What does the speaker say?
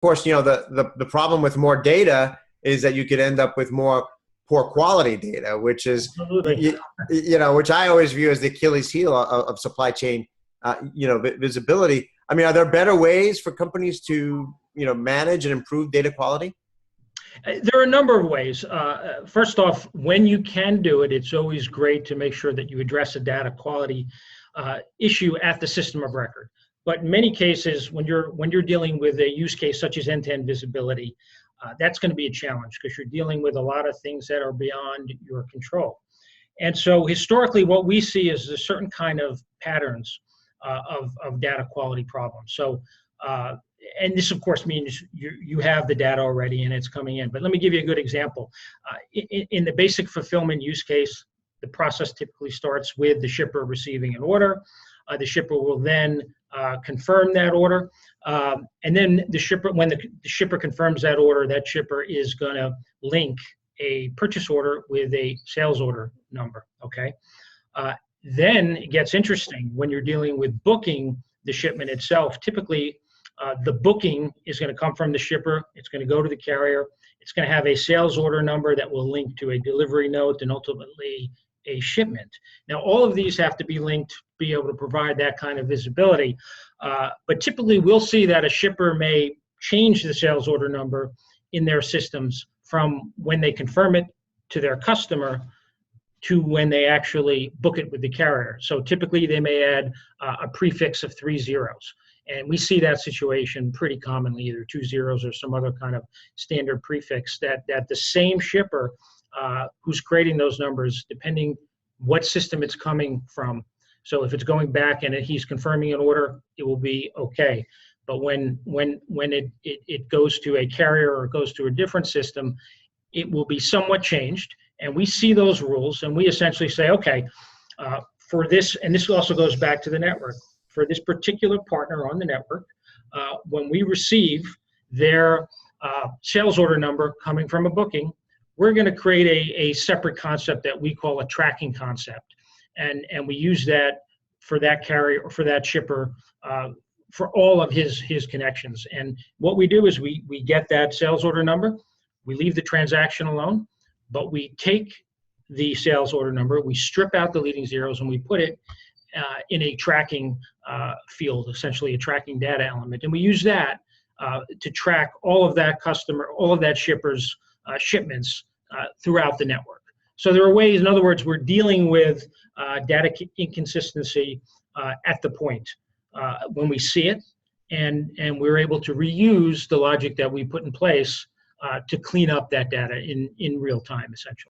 course, the problem with more data is that you could end up with more poor quality data, which is, Absolutely. which I always view as the Achilles heel of supply chain, visibility. I mean, are there better ways for companies to, manage and improve data quality? There are a number of ways. First off, when you can do it, it's always great to make sure that you address a data quality issue at the system of record. But in many cases, when you're dealing with a use case such as end-to-end visibility, that's going to be a challenge because you're dealing with a lot of things that are beyond your control. And so historically, what we see is a certain kind of patterns of data quality problems. So, and this, of course, means you have the data already and it's coming in. But let me give you a good example. In the basic fulfillment use case, the process typically starts with the shipper receiving an order. The shipper will then confirm that order. And then the shipper, when the shipper confirms that order, that shipper is going to link a purchase order with a sales order number, okay? Then it gets interesting when you're dealing with booking the shipment itself. Typically, the booking is going to come from the shipper. It's going to go to the carrier. It's going to have a sales order number that will link to a delivery note and ultimately a shipment. Now, all of these have to be linked, be able to provide that kind of visibility. But typically, we'll see that a shipper may change the sales order number in their systems from when they confirm it to their customer to when they actually book it with the carrier. So typically, they may add a prefix of 3 zeros. And we see that situation pretty commonly, either 2 zeros or some other kind of standard prefix that the same shipper who's creating those numbers, depending what system it's coming from. So if it's going back and he's confirming an order, it will be okay. But when it goes to a carrier or it goes to a different system, it will be somewhat changed. And we see those rules and we essentially say, okay, for this, and this also goes back to the network, for this particular partner on the network, when we receive their sales order number coming from a booking, we're going to create a separate concept that we call a tracking concept. And we use that for that carrier or for that shipper for all of his connections. And what we do is we get that sales order number, we leave the transaction alone, but we take the sales order number, we strip out the leading zeros, and we put it in a tracking field, essentially a tracking data element. And we use that to track all of that customer, all of that shipper's shipments throughout the network. So there are ways, in other words, we're dealing with data inconsistency at the point when we see it, and we're able to reuse the logic that we put in place to clean up that data in real time, essentially.